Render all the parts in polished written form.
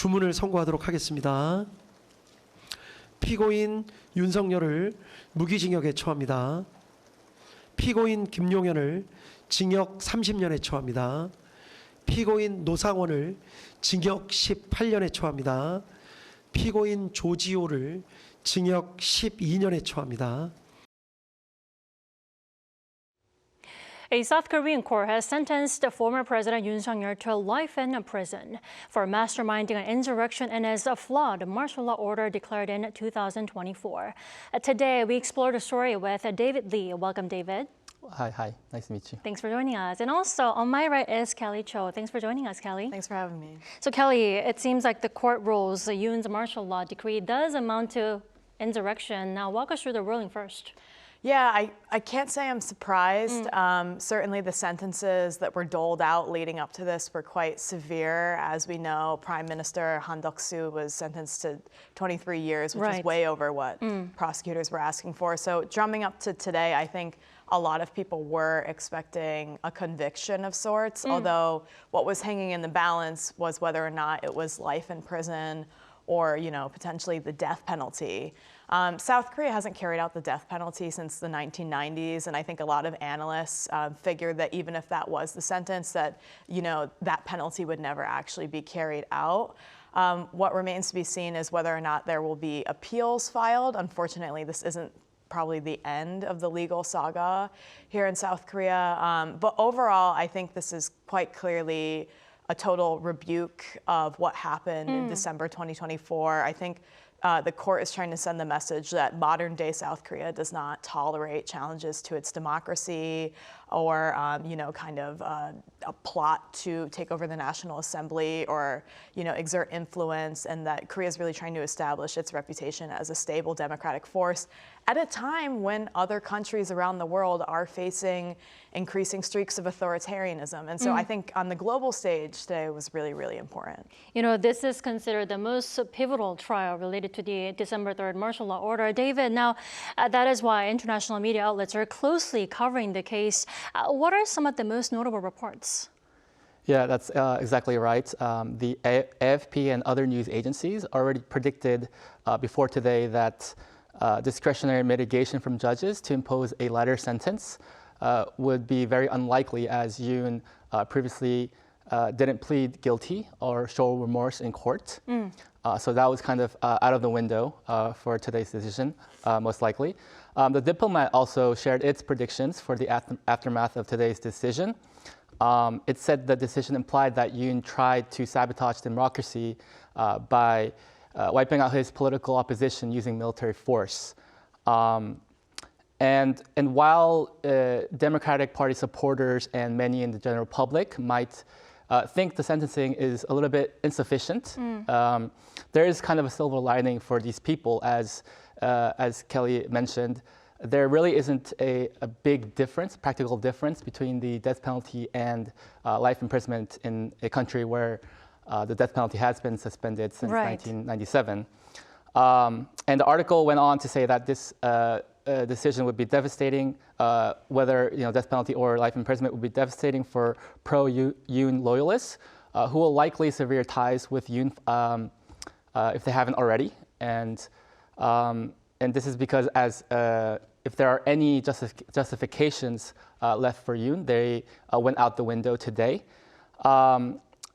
주문을 선고하도록 하겠습니다. 피고인 윤석열을 무기징역에 처합니다. 피고인 김용현을 징역 30년에 처합니다. 피고인 노상원을 징역 18년에 처합니다. 피고인 조지호를 징역 12년에 처합니다. A South Korean court has sentenced former President Yoon Suk-yeol to life in prison for masterminding an insurrection and as a flawed martial law order declared in 2024. Today, we explore the story with David Lee. Welcome, David. Hi. Nice to meet you. Thanks for joining us. And also, on my right is Kelly Cho. Thanks for joining us, Kelly. Thanks for having me. So, Kelly, it seems like the court rules Yoon's martial law decree does amount to insurrection. Now, walk us through the ruling first. Yeah, I can't say I'm surprised. Certainly the sentences that were doled out leading up to this were quite severe. As we know, Prime Minister Han Duck-soo was sentenced to 23 years, which is way over what prosecutors were asking for. So drumming up to today, I think a lot of people were expecting a conviction of sorts, although what was hanging in the balance was whether or not it was life in prison or, potentially the death penalty. South Korea hasn't carried out the death penalty since the 1990s, and I think a lot of analysts figured that even if that was the sentence, that that penalty would never actually be carried out. What remains to be seen is whether or not there will be appeals filed. Unfortunately, this isn't probably the end of the legal saga here in South Korea. But overall, I think this is quite clearly a total rebuke of what happened in December 2024. I think the court is trying to send the message that modern day South Korea does not tolerate challenges to its democracy or, a plot to take over the National Assembly or, exert influence, and that Korea is really trying to establish its reputation as a stable democratic force at a time when other countries around the world are facing increasing streaks of authoritarianism. And so I think on the global stage today was really, really important. This is considered the most pivotal trial related to the December 3rd martial law order. David, now that is why international media outlets are closely covering the case. What are some of the most notable reports? Yeah, that's exactly right. The AFP and other news agencies already predicted before today that discretionary mitigation from judges to impose a lighter sentence would be very unlikely, as Yoon previously didn't plead guilty or show remorse in court. So that was kind of out of the window for today's decision, most likely. The Diplomat also shared its predictions for the aftermath of today's decision. It said the decision implied that Yoon tried to sabotage democracy by wiping out his political opposition using military force. And while Democratic Party supporters and many in the general public might think the sentencing is a little bit insufficient, there is kind of a silver lining for these people, as Kelly mentioned. There really isn't a big difference, practical difference between the death penalty and life imprisonment in a country where the death penalty has been suspended since 1997. And the article went on to say that this decision would be devastating, whether death penalty or life imprisonment would be devastating for pro-Yoon loyalists, who will likely sever ties with Yoon if they haven't already. And this is because if there are any justifications left for Yoon, they went out the window today.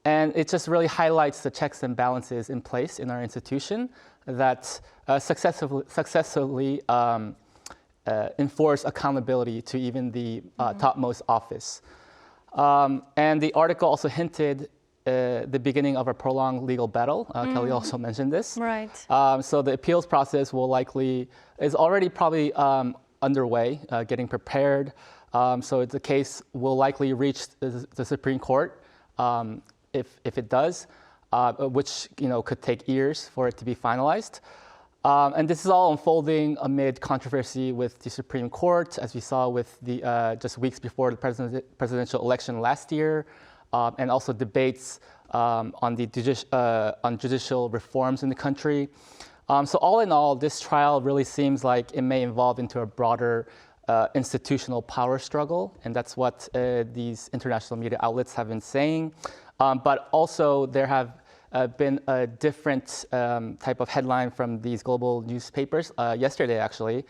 And it just really highlights the checks and balances in place in our institution that successfully enforce accountability to even the topmost office. And the article also hinted the beginning of a prolonged legal battle. Kelly also mentioned this. Right. So the appeals process is already probably underway, getting prepared. So the case will likely reach the Supreme Court if it does, which could take years for it to be finalized. And this is all unfolding amid controversy with the Supreme Court, as we saw with the just weeks before the presidential election last year, and also debates on judicial reforms in the country. So all in all, this trial really seems like it may evolve into a broader institutional power struggle, and that's what these international media outlets have been saying. But also there have been a different type of headline from these global newspapers yesterday, actually,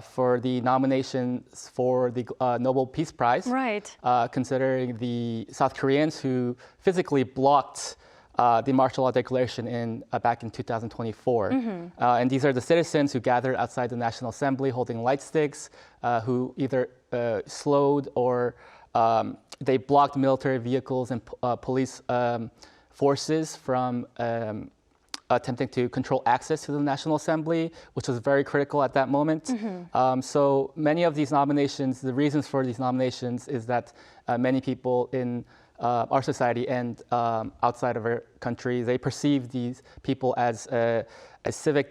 for the nominations for the Nobel Peace Prize. Right. Considering the South Koreans who physically blocked the martial law declaration back in 2024. And these are the citizens who gathered outside the National Assembly holding light sticks, who either slowed or they blocked military vehicles and police forces from attempting to control access to the National Assembly, which was very critical at that moment. So many of these nominations, the reasons for these nominations is that many people in our society and outside of our country, they perceive these people as a civic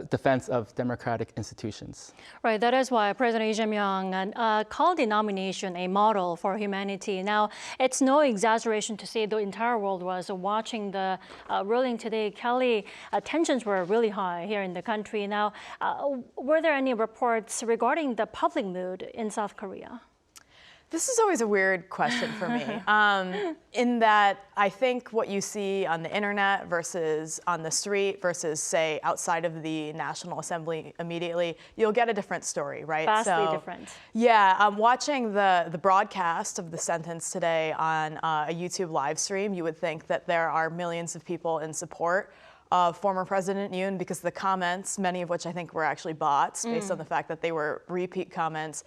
defense of democratic institutions. Right, that is why President Lee Jae-myung called the nomination a model for humanity. Now, it's no exaggeration to say the entire world was watching the ruling today. Kelly, tensions were really high here in the country. Now, were there any reports regarding the public mood in South Korea? This is always a weird question for me, in that I think what you see on the internet versus on the street versus, say, outside of the National Assembly immediately, you'll get a different story, right? Vastly different. Yeah, watching the broadcast of the sentence today on a YouTube live stream, you would think that there are millions of people in support of former President Yoon, because the comments, many of which I think were actually bots based on the fact that they were repeat comments,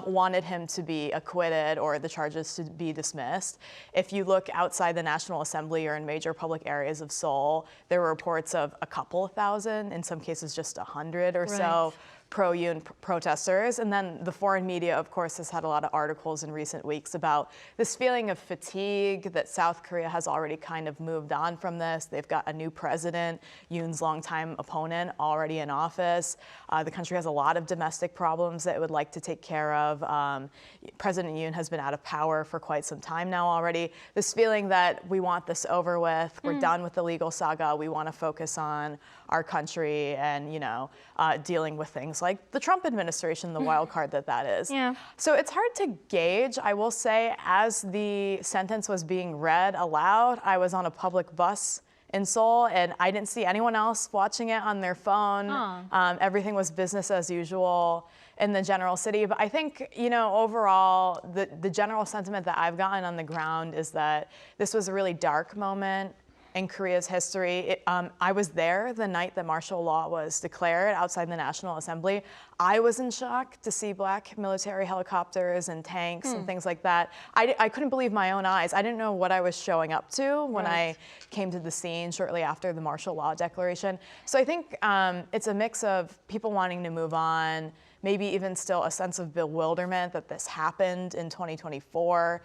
wanted him to be acquitted or the charges to be dismissed. If you look outside the National Assembly or in major public areas of Seoul, there were reports of a couple of thousand, in some cases just 100 or so, pro-Yoon protesters. And then the foreign media, of course, has had a lot of articles in recent weeks about this feeling of fatigue, that South Korea has already kind of moved on from this. They've got a new president, Yoon's longtime opponent, already in office. The country has a lot of domestic problems that it would like to take care of. President Yoon has been out of power for quite some time now already. This feeling that we want this over with, we're done with the legal saga, we want to focus on our country and, dealing with things like the Trump administration, the wild card that is. Yeah. So it's hard to gauge. I will say, as the sentence was being read aloud, I was on a public bus in Seoul, and I didn't see anyone else watching it on their phone. Everything was business as usual in the general city. But I think, overall, the general sentiment that I've gotten on the ground is that this was a really dark moment in Korea's history. I was there the night that martial law was declared outside the National Assembly. I was in shock to see black military helicopters and tanks and things like that. I couldn't believe my own eyes. I didn't know what I was showing up to when I came to the scene shortly after the martial law declaration. So I think it's a mix of people wanting to move on, maybe even still a sense of bewilderment that this happened in 2024,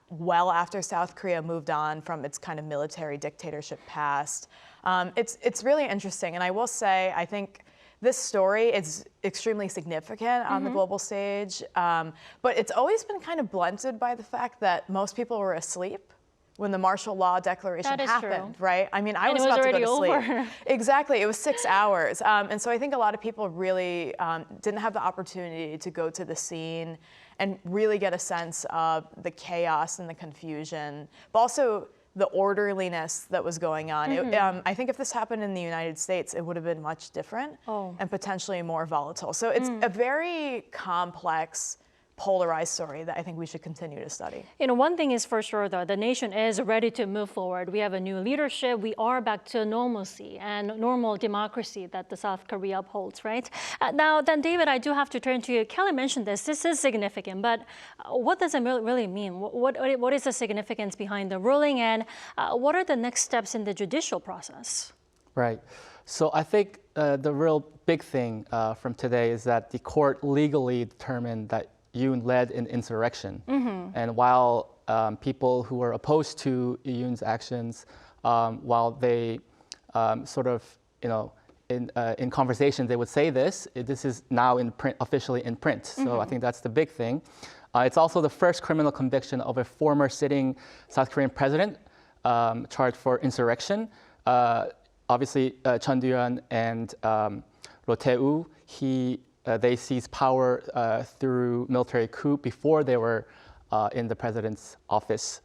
well after South Korea moved on from its kind of military dictatorship past. It's really interesting, and I will say, I think this story is extremely significant on the global stage, but it's always been kind of blunted by the fact that most people were asleep when the martial law declaration happened, right? I mean, I was about to go to sleep. Exactly, it was 6 hours. And so I think a lot of people really didn't have the opportunity to go to the scene and really get a sense of the chaos and the confusion, but also the orderliness that was going on. I think if this happened in the United States, it would have been much different and potentially more volatile. So it's a very complex, polarized story that I think we should continue to study. One thing is for sure, though, the nation is ready to move forward. We have a new leadership. We are back to normalcy and normal democracy that the South Korea upholds, right? Now, then, David, I do have to turn to you. Kelly mentioned this. This is significant, but what does it really mean? What is the significance behind the ruling, and what are the next steps in the judicial process? Right. So I think the real big thing from today is that the court legally determined that Yoon led an insurrection. And while people who were opposed to Yoon's actions, while they sort of, in conversation, they would say this is now in print, officially in print. So I think that's the big thing. It's also the first criminal conviction of a former sitting South Korean president charged for insurrection. Obviously, Chun Doo-hyun and Roh Tae-woo, they seized power through military coup before they were in the president's office.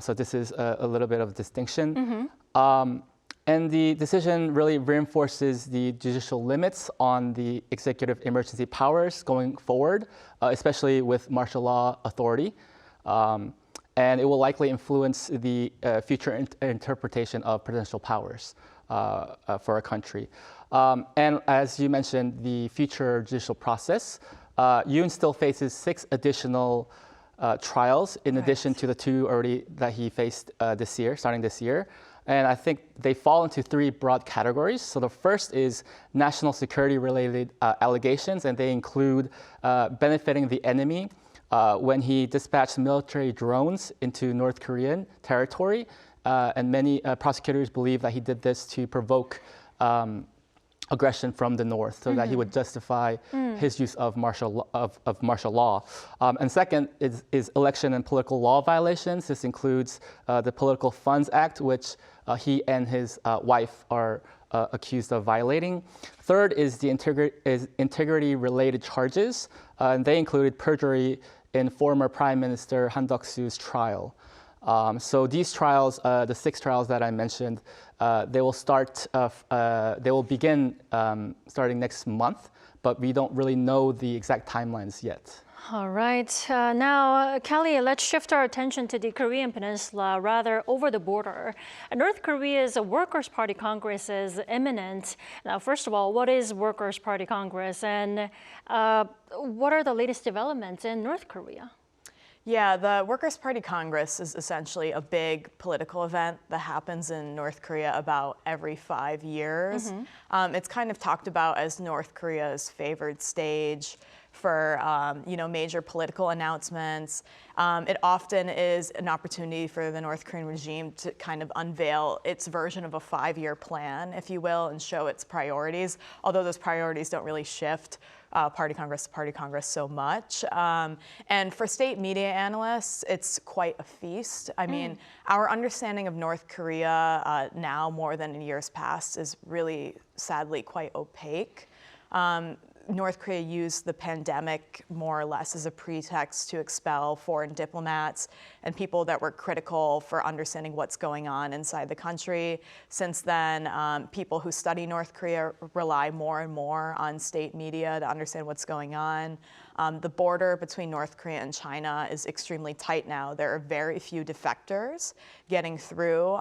So this is a little bit of a distinction. And the decision really reinforces the judicial limits on the executive emergency powers going forward, especially with martial law authority. And it will likely influence the future interpretation of presidential powers for a country. And as you mentioned, the future judicial process, Yoon still faces 6 additional trials in addition to the 2 already that he faced this year, starting this year. And I think they fall into 3 broad categories. So the first is national security related allegations, and they include benefiting the enemy when he dispatched military drones into North Korean territory. And many prosecutors believe that he did this to provoke aggression from the north, so that he would justify his use of martial law. And second is election and political law violations. This includes the Political Funds Act, which he and his wife are accused of violating. Third is the integrity-related charges, and they included perjury in former Prime Minister Han Duck-soo's trial. So these trials, the 6 trials that I mentioned, they will begin starting next month, but we don't really know the exact timelines yet. All right. Now, Kelly, let's shift our attention to the Korean Peninsula, rather over the border. North Korea's Workers' Party Congress is imminent. Now, first of all, what is Workers' Party Congress, and what are the latest developments in North Korea? Yeah, the Workers' Party Congress is essentially a big political event that happens in North Korea about every 5 years. It's kind of talked about as North Korea's favored stage for major political announcements. It often is an opportunity for the North Korean regime to kind of unveil its version of a 5-year plan, if you will, and show its priorities, although those priorities don't really shift party Congress to party Congress so much. And for state media analysts, it's quite a feast. I mean, our understanding of North Korea now more than in years past is really, sadly, quite opaque. North Korea used the pandemic more or less as a pretext to expel foreign diplomats and people that were critical for understanding what's going on inside the country. Since then, people who study North Korea rely more and more on state media to understand what's going on. The border between North Korea and China is extremely tight now. There are very few defectors getting through,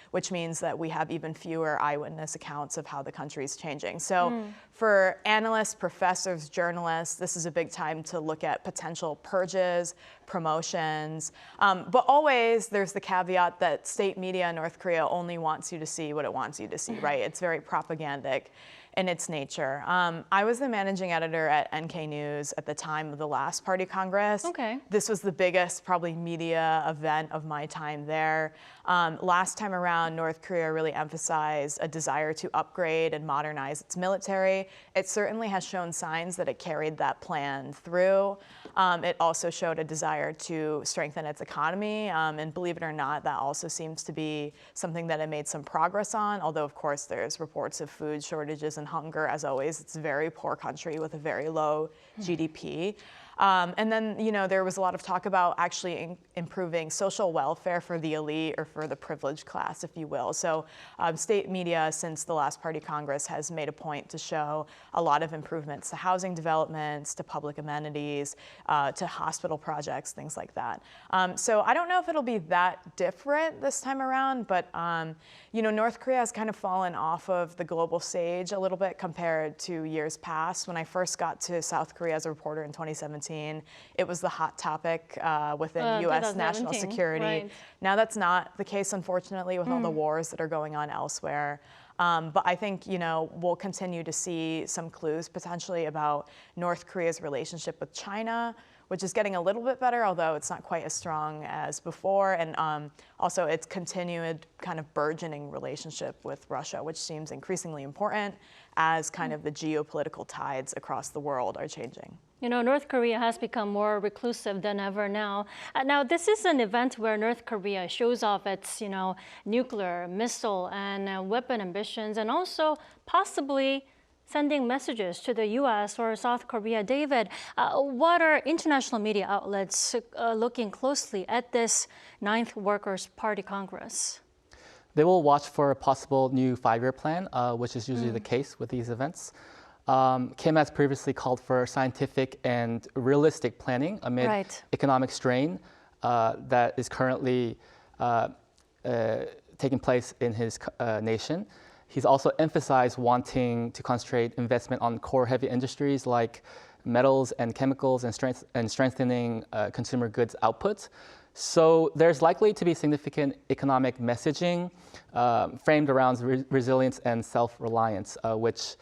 which means that we have even fewer eyewitness accounts of how the country is changing. So for analysts, professors, journalists, this is a big time to look at potential purges, promotions. But always there's the caveat that state media in North Korea only wants you to see what it wants you to see, right? It's very propagandic in its nature. I was the managing editor at NK News at the time of the last Party Congress. Okay. This was the biggest, probably, media event of my time there. Last time around, North Korea really emphasized a desire to upgrade and modernize its military. It certainly has shown signs that it carried that plan through. It also showed a desire to strengthen its economy, and believe it or not, that also seems to be something that it made some progress on, although of course there's reports of food shortages and hunger. As always, it's a very poor country with a very low GDP. And then, there was a lot of talk about actually improving social welfare for the elite or for the privileged class, if you will. So state media, since the last Party Congress, has made a point to show a lot of improvements to housing developments, to public amenities, to hospital projects, things like that. So I don't know if it'll be that different this time around, but North Korea has kind of fallen off of the global stage a little bit compared to years past. When I first got to South Korea as a reporter in 2017, it was the hot topic within U.S. national security. Right. Now that's not the case, unfortunately, with all the wars that are going on elsewhere. But I think, we'll continue to see some clues potentially about North Korea's relationship with China, which is getting a little bit better, although it's not quite as strong as before. And also its continued kind of burgeoning relationship with Russia, which seems increasingly important as kind of the geopolitical tides across the world are changing. North Korea has become more reclusive than ever now. Now, this is an event where North Korea shows off its, nuclear, missile, and weapon ambitions, and also possibly sending messages to the U.S. or South Korea. David, what are international media outlets looking closely at this 9th Workers' Party Congress? They will watch for a possible new 5-year plan, which is usually the case with these events. Kim has previously called for scientific and realistic planning amid economic strain that is currently taking place in his nation. He's also emphasized wanting to concentrate investment on core heavy industries like metals and chemicals and strengthening consumer goods output. So there's likely to be significant economic messaging framed around resilience and self-reliance, which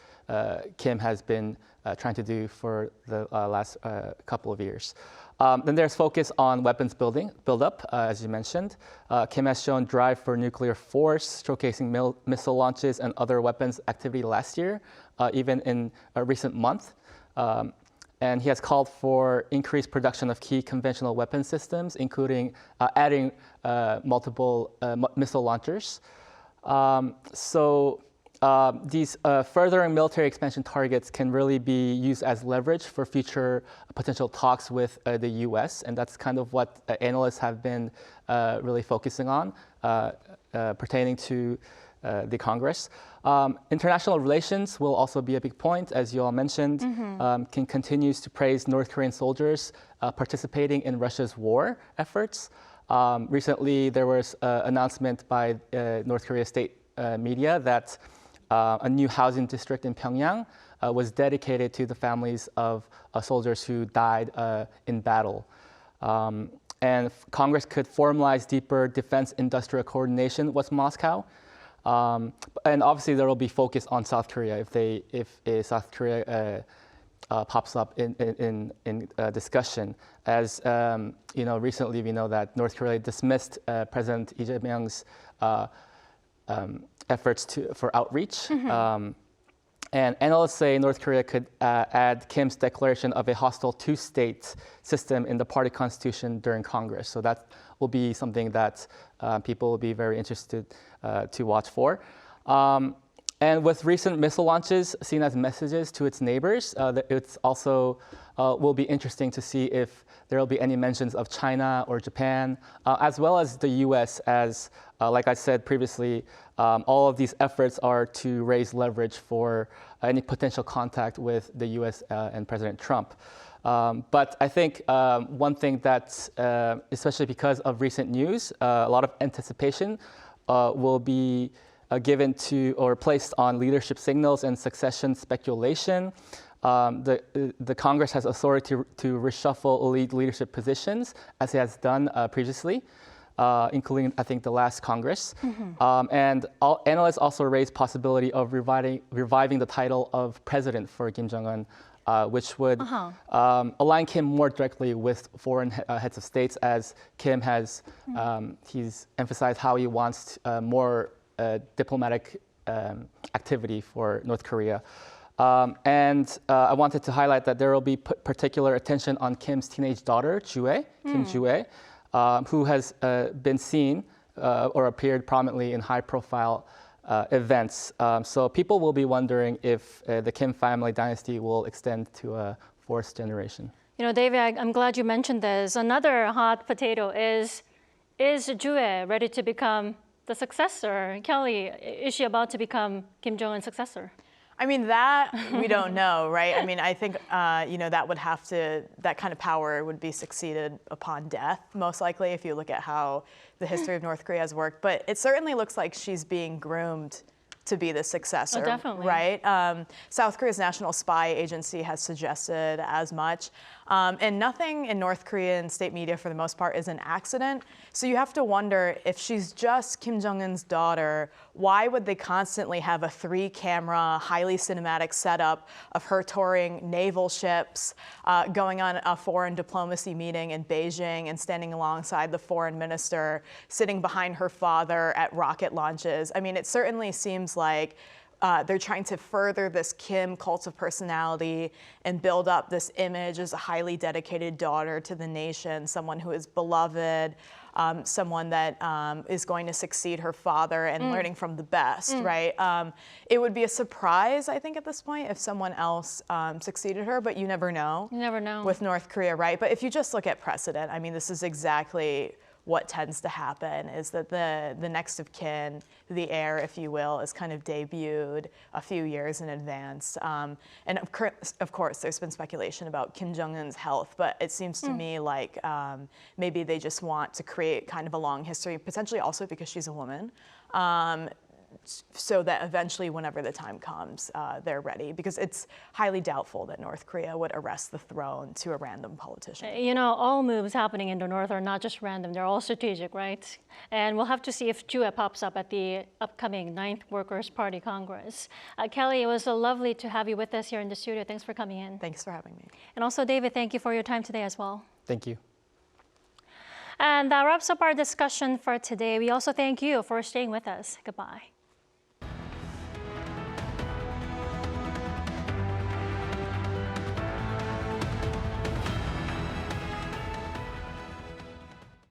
Kim has been trying to do for the last couple of years. Then there's focus on weapons buildup, as you mentioned. Kim has shown drive for nuclear force, showcasing missile launches and other weapons activity last year, even in a recent month. And he has called for increased production of key conventional weapon systems, including adding multiple missile launchers. These furthering military expansion targets can really be used as leverage for future potential talks with the U.S., and that's kind of what analysts have been really focusing on pertaining to the Congress. International relations will also be a big point, as you all mentioned. Kim continues to praise North Korean soldiers participating in Russia's war efforts. Recently, there was an announcement by North Korea state media that a new housing district in Pyongyang was dedicated to the families of soldiers who died in battle. And Congress could formalize deeper defense industrial coordination with Moscow. And obviously there will be focus on South Korea if South Korea pops up in discussion. As recently we know that North Korea dismissed President Lee Jae-myung's efforts for outreach. And analysts say North Korea could add Kim's declaration of a hostile two-state system in the party constitution during Congress. So that will be something that people will be very interested to watch for. And with recent missile launches seen as messages to its neighbors, it's also will be interesting to see if there will be any mentions of China or Japan, as well as the U.S. as, like I said previously, all of these efforts are to raise leverage for any potential contact with the U.S. And President Trump. But I think one thing that, especially because of recent news, a lot of anticipation will be given to or placed on leadership signals and succession speculation. The Congress has authority to reshuffle elite leadership positions, as it has done previously, including, I think, the last Congress. And analysts also raise possibility of reviving the title of president for Kim Jong-un, which would align Kim more directly with foreign heads of states, as Kim has, he's emphasized how he wants more diplomatic activity for North Korea. And I wanted to highlight that there will be particular attention on Kim's teenage daughter, Ju-ae, Kim Ju-ae, who has been seen or appeared prominently in high-profile events. So people will be wondering if the Kim family dynasty will extend to a fourth generation. You know, David, I'm glad you mentioned this. Another hot potato is Ju-ae ready to become the successor? Kelly, is she about to become Kim Jong-un's successor? I mean, that we don't know, right? I mean, I think, that would have to, that kind of power would be succeeded upon death, most likely, if you look at how the history of North Korea has worked. But it certainly looks like she's being groomed to be the successor, definitely. Right? South Korea's national spy agency has suggested as much. And nothing in North Korean state media, for the most part, is an accident. So you have to wonder, if she's just Kim Jong-un's daughter, why would they constantly have a 3-camera, highly cinematic setup of her touring naval ships, going on a foreign diplomacy meeting in Beijing and standing alongside the foreign minister, sitting behind her father at rocket launches? I mean, it certainly seems like they're trying to further this Kim cult of personality and build up this image as a highly dedicated daughter to the nation, someone who is beloved, someone that is going to succeed her father and learning from the best, right? It would be a surprise, I think, at this point if someone else succeeded her, but you never know. You never know. With North Korea, right? But if you just look at precedent, I mean, this is exactly what tends to happen, is that the next of kin, the heir, if you will, is kind of debuted a few years in advance. And of course, there's been speculation about Kim Jong-un's health, but it seems to me like maybe they just want to create kind of a long history, potentially also because she's a woman, so that eventually, whenever the time comes, they're ready. Because it's highly doubtful that North Korea would arrest the throne to a random politician. You know, all moves happening in the North are not just random, they're all strategic, right? And we'll have to see if Jue pops up at the upcoming 9th Workers' Party Congress. Kelly, it was lovely to have you with us here in the studio. Thanks for coming in. Thanks for having me. And also, David, thank you for your time today as well. Thank you. And that wraps up our discussion for today. We also thank you for staying with us. Goodbye.